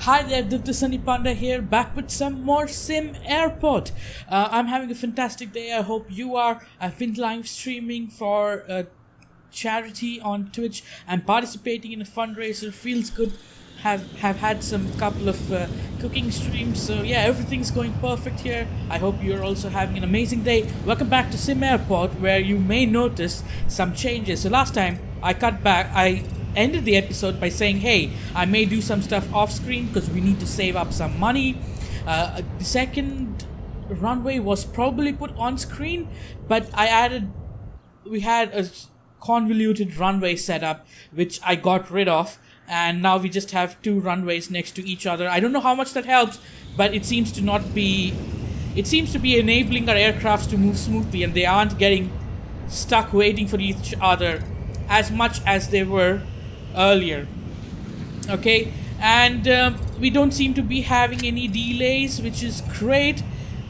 Hi there, Sunny Panda here, back with some more SimAirport. I'm having a fantastic day. I hope you are. I've been live streaming for charity on Twitch and participating in a fundraiser. Feels good. Have had some couple of cooking streams. So yeah, everything's going perfect here. I hope you're also having an amazing day. Welcome back to SimAirport, where you may notice some changes. So last time I ended the episode by saying, hey, I may do some stuff off screen because we need to save up some money. The second runway was probably put on screen, but we had a convoluted runway setup which I got rid of, and now we just have two runways next to each other. I don't know how much that helps, but it seems to be enabling our aircrafts to move smoothly, and they aren't getting stuck waiting for each other as much as they were earlier. Okay, and we don't seem to be having any delays, which is great.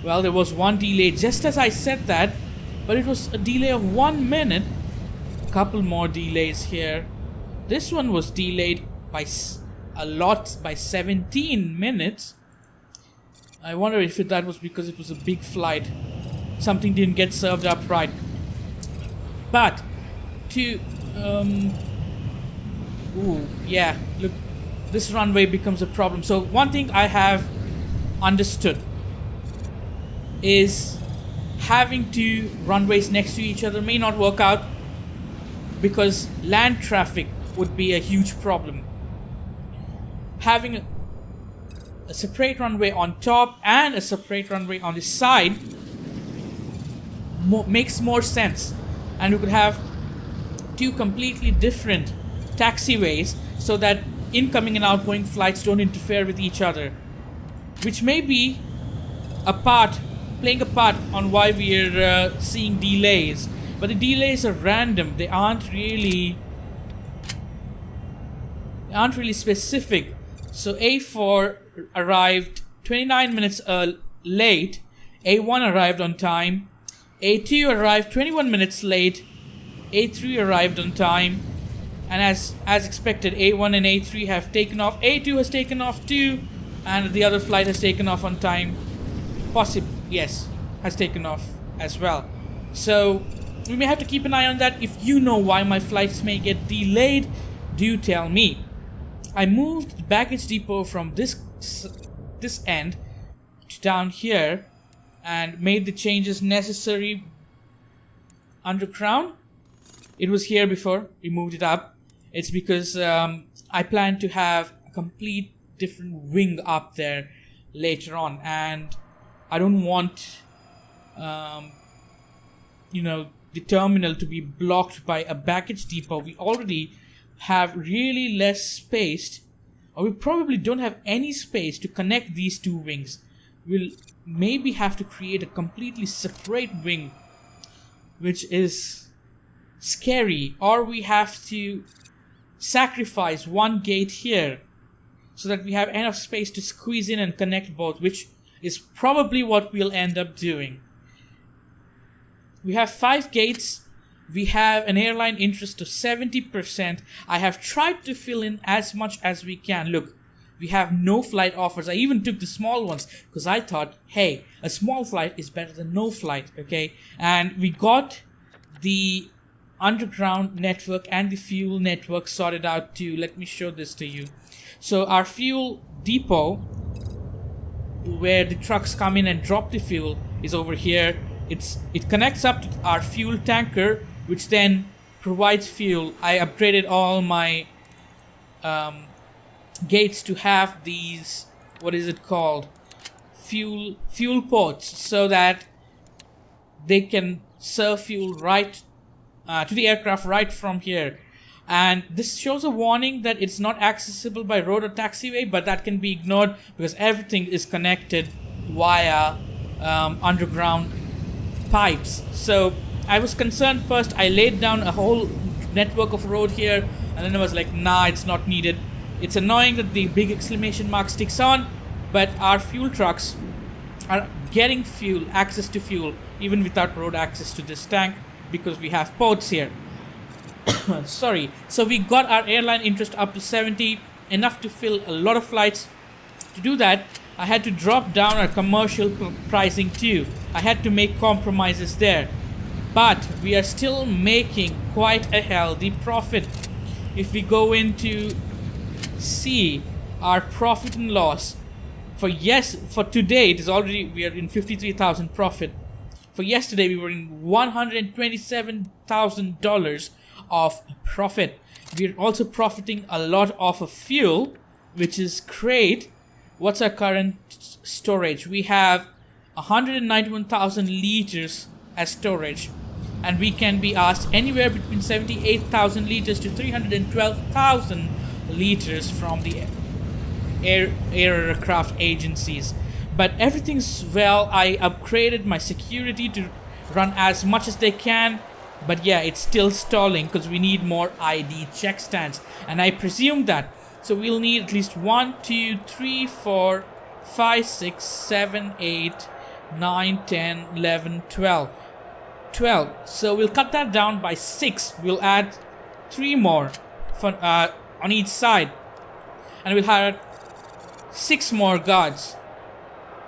Well, there was one delay just as I said that, but it was a delay of 1 minute. A couple more delays here. This one was delayed by a lot, by 17 minutes. I wonder if that was because it was a big flight. Something didn't get served up right. But to yeah, look, this runway becomes a problem. So one thing I have understood is having two runways next to each other may not work out because land traffic would be a huge problem. Having a separate runway on top and a separate runway on the side makes more sense, and we could have two completely different taxiways so that incoming and outgoing flights don't interfere with each other, which may be playing a part on why we're seeing delays. But the delays are random. They aren't really specific. So A4 arrived 29 minutes late. A1 arrived on time. A2 arrived 21 minutes late. A3 arrived on time. And as expected, A1 and A3 have taken off. A2 has taken off too, and the other flight has taken off on time. Has taken off as well. So we may have to keep an eye on that. If you know why my flights may get delayed, do tell me. I moved the baggage depot from this end to down here and made the changes necessary underground. It was here before, we moved it up. It's because I plan to have a complete different wing up there later on, and I don't want the terminal to be blocked by a baggage depot. We already have really less space, or we probably don't have any space to connect these two wings. We'll maybe have to create a completely separate wing, which is scary, or we have to sacrifice one gate here so that we have enough space to squeeze in and connect both, which is probably what we'll end up doing. We have 5 gates. We have an airline interest of 70%. I have tried to fill in as much as we can. Look, we have no flight offers. I even took the small ones because I thought, hey, a small flight is better than no flight, okay? And we got the underground network and the fuel network sorted out too. Let me show this to you. So our fuel depot, where the trucks come in and drop the fuel, is over here. It connects up to our fuel tanker, which then provides fuel. I upgraded all my gates to have these, what is it called, fuel ports, so that they can serve fuel right to the aircraft right from here. And this shows a warning that it's not accessible by road or taxiway, but that can be ignored because everything is connected via underground pipes. So I was concerned first. I laid down a whole network of road here, and then I was like, nah, it's not needed. It's annoying that the big exclamation mark sticks on, but our fuel trucks are getting access to fuel, even without road access to this tank, because we have ports here. Sorry. So we got our airline interest up to 70, enough to fill a lot of flights To do that, I had to drop down our commercial pricing too. I had to make compromises there. But we are still making quite a healthy profit. If we go into see our profit and loss, for today it is already, we are in 53,000 profit. For yesterday we were in $127,000 of profit. We're also profiting a lot off of fuel, which is great. What's our current storage? We have 191,000 liters as storage, and we can be asked anywhere between 78,000 liters to 312,000 liters from the aircraft agencies. But everything's well. I upgraded my security to run as much as they can, but yeah, it's still stalling because we need more ID check stands, and I presume that. So we'll need at least 1, 2, 3, 4, 5, 6, 7, 8, 9, 10, 11, 12. 12. So we'll cut that down by 6. We'll add 3 more for, on each side, and we'll hire 6 more guards.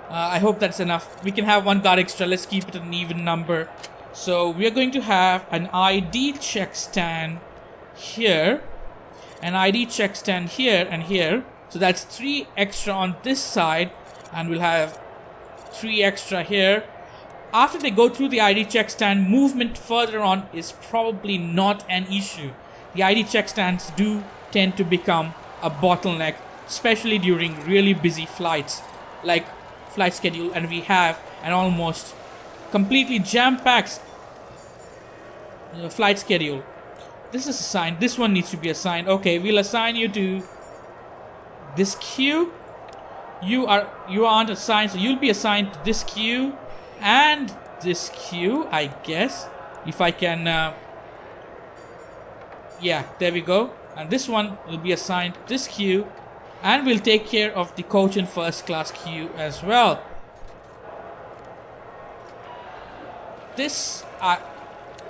I hope that's enough. We can have 1 guard extra. Let's keep it an even number. So we are going to have an ID check stand here, an ID check stand here and here. So that's 3 extra on this side, and we'll have 3 extra here. After they go through the ID check stand, movement further on is probably not an issue. The ID check stands do tend to become a bottleneck, especially during really busy flights, like flight schedule, and we have an almost completely jam-packed flight schedule. This is assigned. This one needs to be assigned. Okay, we'll assign you to this queue. You aren't assigned, so you'll be assigned to this queue and this queue, I guess. If I can, yeah, there we go. And this one will be assigned to this queue, and we'll take care of the coach and first class queue as well. This,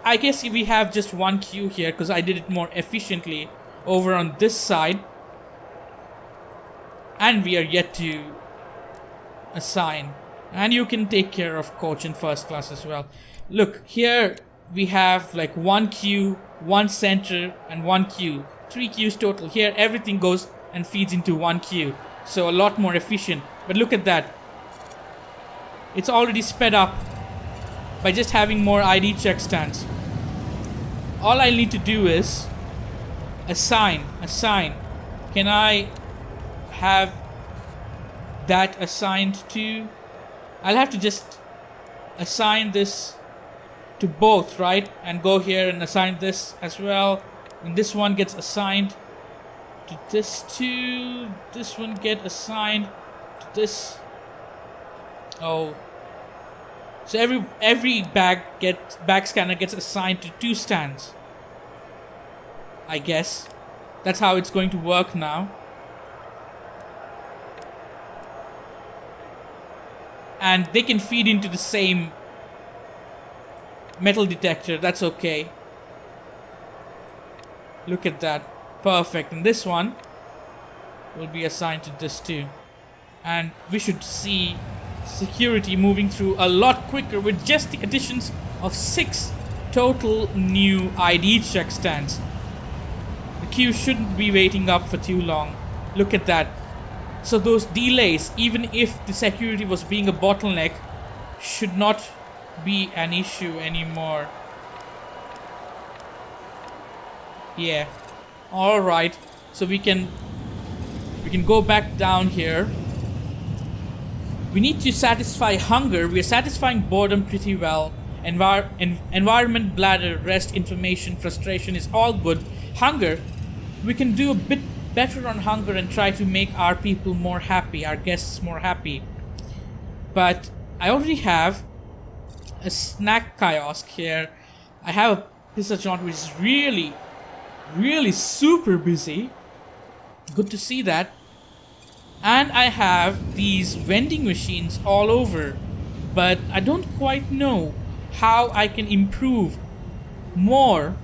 I guess we have just 1 queue here because I did it more efficiently over on this side. And we are yet to assign. And you can take care of coach and first class as well. Look, here we have like 1 queue, 1 center, and 1 queue. 3 queues total. Here everything goes and feeds into 1 queue. So a lot more efficient. But look at that. It's already sped up by just having more ID check stands. All I need to do is assign. Can I have that assigned to? I'll have to just assign this to both, right? And go here and assign this as well. And this one gets assigned to this too. This one get assigned to this. Oh. So every bag scanner gets assigned to 2 stands. I guess that's how it's going to work now. And they can feed into the same metal detector. That's okay. Look at that. Perfect. And this one will be assigned to this too. And we should see security moving through a lot quicker with just the additions of 6 total new ID check stands. The queue shouldn't be waiting up for too long. Look at that. So those delays, even if the security was being a bottleneck, should not be an issue anymore. Yeah. Alright. So we can go back down here. We need to satisfy hunger. We are satisfying boredom pretty well. Environment, bladder, rest, information, frustration is all good. Hunger, we can do a bit better on hunger and try to make our people more happy, our guests more happy. But I already have a snack kiosk here. I have a pizza joint which is really super busy. Good to see that. And I have these vending machines all over, but I don't quite know how I can improve more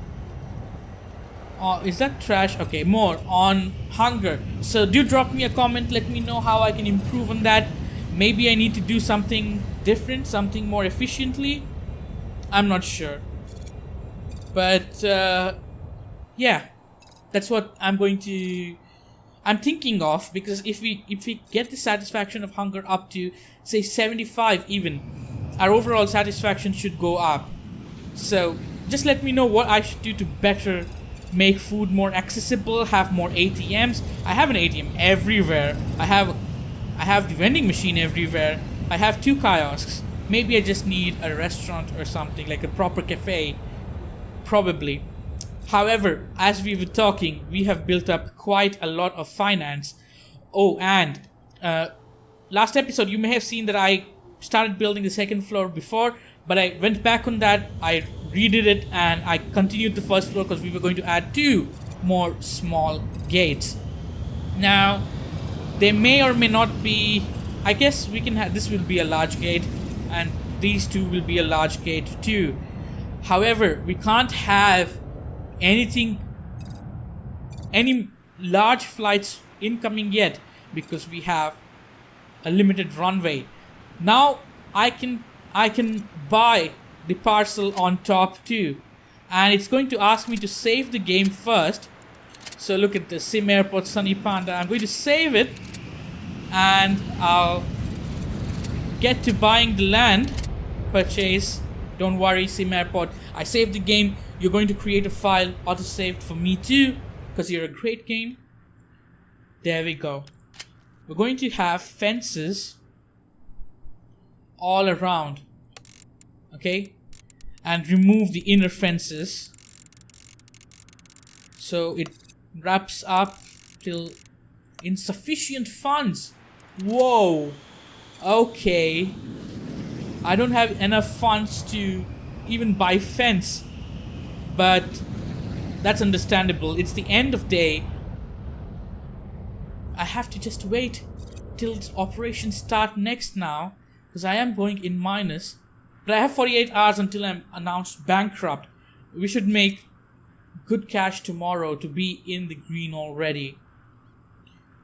Is that trash? Okay, more on hunger. So do drop me a comment. Let me know how I can improve on that. Maybe I need to do something different, something more efficiently. I'm not sure. But yeah, that's what I'm thinking of, because if we get the satisfaction of hunger up to say 75 even, our overall satisfaction should go up. So just let me know what I should do to better make food more accessible, have more ATMs. I have an ATM everywhere. I have the vending machine everywhere. I have 2 kiosks. Maybe I just need a restaurant or something, like a proper cafe. Probably. However, as we were talking, we have built up quite a lot of finance. Oh, and last episode you may have seen that I started building the second floor before, but I went back on that, I redid it, and I continued the first floor because we were going to add 2 more small gates. Now, they may or may not be, I guess we can have, this will be a large gate, and these 2 will be a large gate too. However, we can't have any large flights incoming yet because we have a limited runway. Now I can buy the parcel on top too, and it's going to ask me to save the game first. So look at the SimAirport Sunny Panda. I'm going to save it, and I'll get to buying the land. Purchase. Don't worry, SimAirport. I saved the game. You're going to create a file auto-saved for me too, because you're a great game. There we go. We're going to have fences all around. Okay? And remove the inner fences. So it wraps up till insufficient funds. Whoa. Okay. I don't have enough funds to even buy fence. But that's understandable. It's the end of day. I have to just wait till operations start next now, because I am going in minus. But I have 48 hours until I'm announced bankrupt. We should make good cash tomorrow to be in the green already.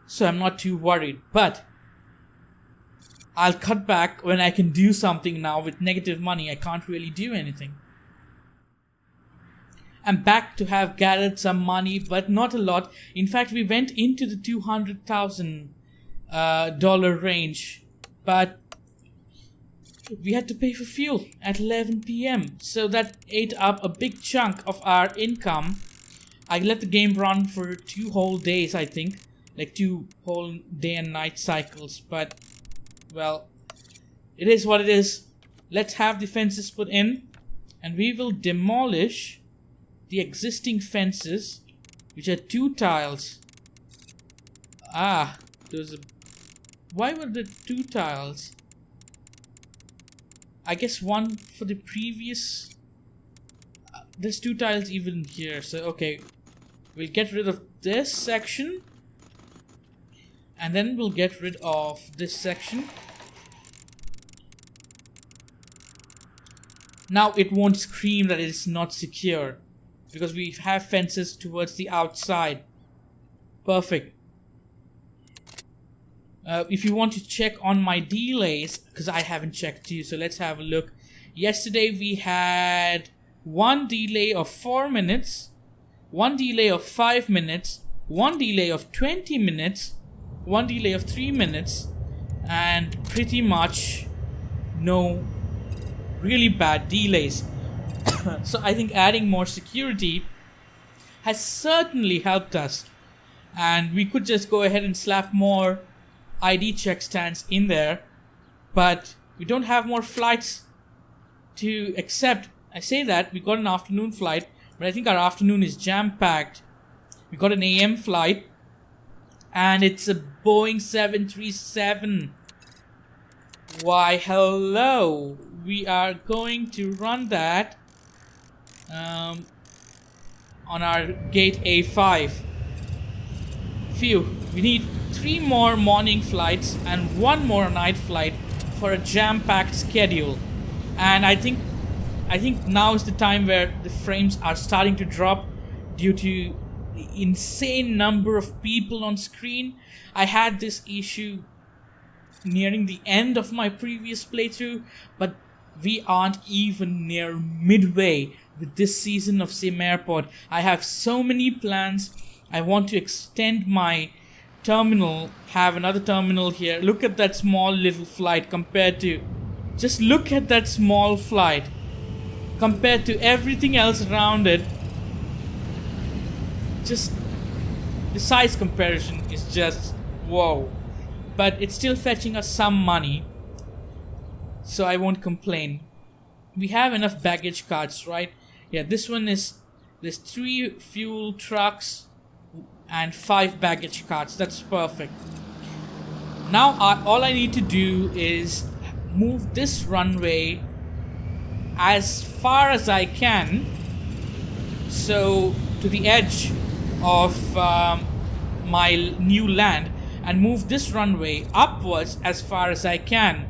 So I'm not too worried. But I'll cut back when I can do something now. With negative money, I can't really do anything. I'm back to have gathered some money, but not a lot. In fact, we went into the $200,000 range, but we had to pay for fuel at 11 p.m. So that ate up a big chunk of our income. I let the game run for 2 whole days, I think. Like 2 whole day and night cycles. But, well, it is what it is. Let's have the fences put in, and we will demolish the existing fences, which are 2 tiles. Why were there 2 tiles? I guess one for the previous. There's 2 tiles even here. So okay, we'll get rid of this section, and then we'll get rid of this section. Now it won't scream that it's not secure, because we have fences towards the outside. Perfect. If you want to check on my delays, because I haven't checked too, so let's have a look. Yesterday we had 1 delay of 4 minutes, 1 delay of 5 minutes, 1 delay of 20 minutes, 1 delay of 3 minutes, and pretty much no really bad delays. So I think adding more security has certainly helped us, and we could just go ahead and slap more ID check stands in there, but we don't have more flights to accept. I say that we got an afternoon flight, but I think our afternoon is jam-packed. We got an AM flight, and it's a Boeing 737. Why, hello. We are going to run that on our gate A5. Phew, we need 3 more morning flights and 1 more night flight for a jam-packed schedule. And I think now is the time where the frames are starting to drop due to insane number of people on screen. I had this issue nearing the end of my previous playthrough, but we aren't even near midway with this season of SimAirport. I have so many plans. I want to extend my terminal, have another terminal here. Look at that small little flight compared to, just look at that small flight compared to everything else around it. Just the size comparison is just whoa. But it's still fetching us some money, so I won't complain. We have enough baggage carts, right? Yeah, this one is, there's 3 fuel trucks and 5 baggage carts. That's perfect. Now all I need to do is move this runway as far as I can, so to the edge of my new land, and move this runway upwards as far as I can.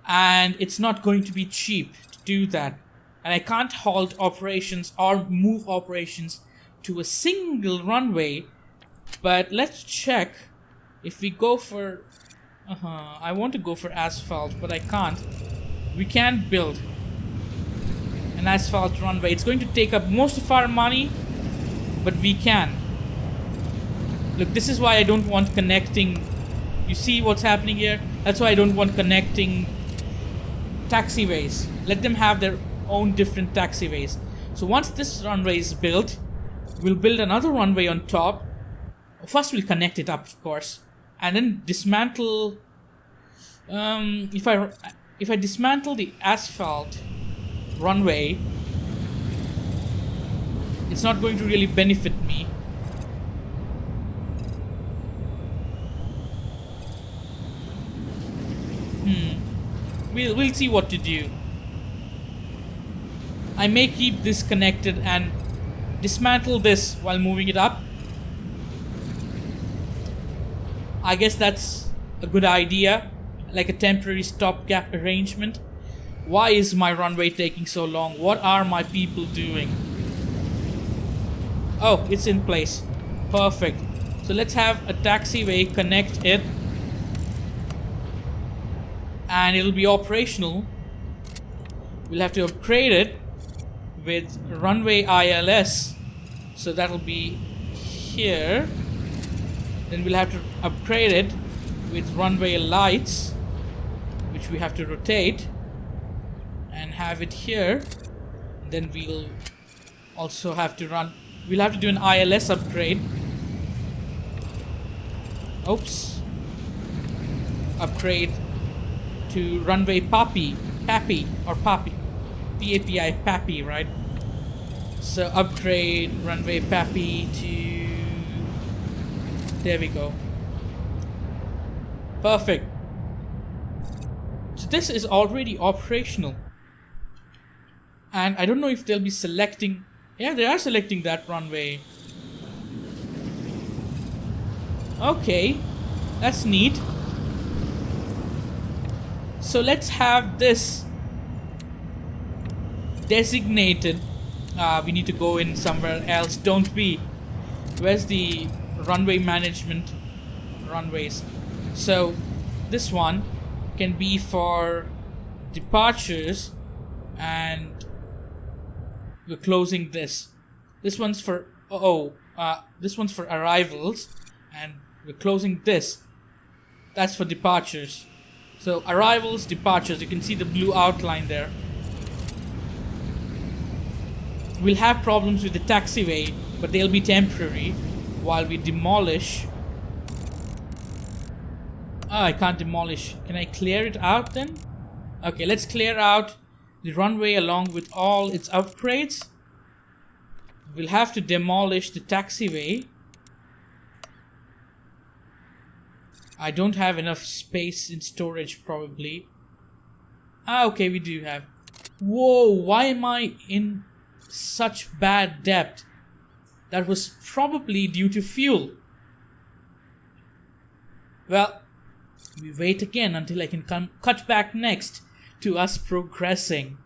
And it's not going to be cheap to do that. And I can't halt operations or move operations to a single runway. But let's check if we go for... I want to go for asphalt, but I can't. We can't build an asphalt runway. It's going to take up most of our money, but we can. Look, this is why I don't want connecting. You see what's happening here? That's why I don't want connecting taxiways. Let them have their own different taxiways. So once this runway is built, we'll build another runway on top. First we'll connect it up, of course, and then dismantle. If I dismantle the asphalt runway, it's not going to really benefit me. We'll see what to do. I may keep this connected and dismantle this while moving it up. I guess that's a good idea, like a temporary stopgap arrangement. Why is my runway taking so long? What are my people doing? Oh, it's in place. Perfect. So let's have a taxiway connect it, and it'll be operational. We'll have to upgrade it with runway ILS, so that'll be here. Then we'll have to upgrade it with runway lights, which we have to rotate and have it here. Then we'll also have to we'll have to do an ILS upgrade. Oops. Upgrade to runway Pappy, P-A-P-I, Pappy, right? So upgrade runway Pappy to... There we go. Perfect. So this is already operational. And I don't know if they'll be selecting... Yeah, they are selecting that runway. Okay, that's neat. So let's have this designated. We need to go in somewhere else, don't we? Where's the runway management? Runways. So this one can be for departures, and we're closing this. This one's for this one's for arrivals, and we're closing this. That's for departures. So arrivals, departures, you can see the blue outline there. We'll have problems with the taxiway, but they'll be temporary while we demolish. I can't demolish. Can I clear it out then? Okay, let's clear out the runway along with all its upgrades. We'll have to demolish the taxiway. I don't have enough space in storage, probably. Okay, we do have. Whoa, why am I in such bad debt? That was probably due to fuel. Well, we wait again until I can cut back next to us progressing.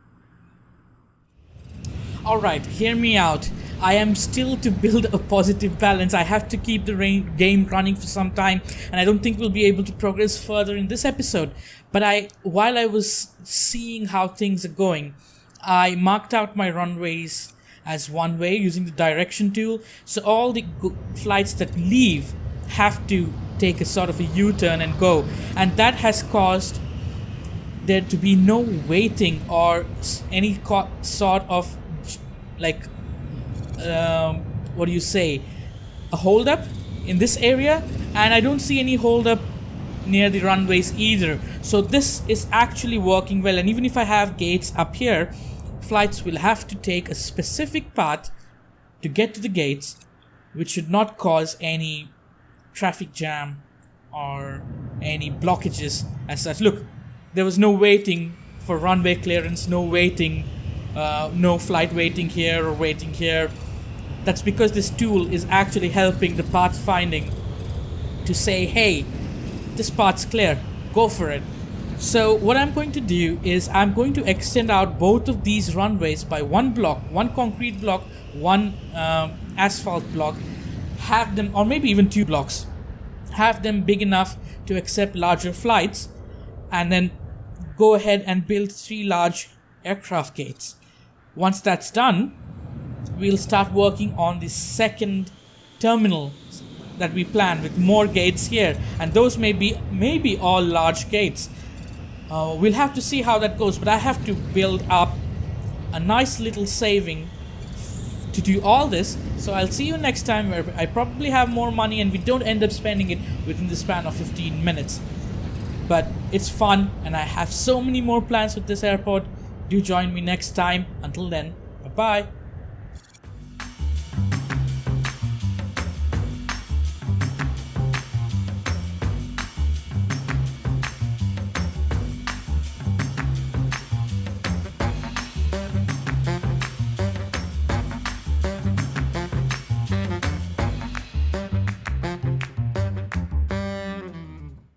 Alright, hear me out. I am still to build a positive balance. I have to keep the game running for some time, and I don't think we'll be able to progress further in this episode. But while I was seeing how things are going, I marked out my runways as one way using the direction tool. So all the flights that leave have to take a sort of a U-turn and go. And that has caused there to be no waiting or any sort of like, what do you say, a hold up in this area. And I don't see any hold up near the runways either. So this is actually working well. And even if I have gates up here, flights will have to take a specific path to get to the gates, which should not cause any traffic jam or any blockages as such. Look, there was no waiting for runway clearance, no waiting, no flight waiting here or waiting here. That's because this tool is actually helping the path finding to say, hey, this path's clear, go for it. So what I'm going to do is I'm going to extend out both of these runways by one block, one concrete block, one asphalt block, have them, or maybe even 2 blocks, have them big enough to accept larger flights, and then go ahead and build 3 large aircraft gates. Once that's done, we'll start working on the second terminal that we plan with more gates here, and those may be all large gates. We'll have to see how that goes, but I have to build up a nice little saving to do all this. So I'll see you next time, where I probably have more money and we don't end up spending it within the span of 15 minutes. But it's fun, and I have so many more plans with this airport. Do join me next time. Until then, bye-bye.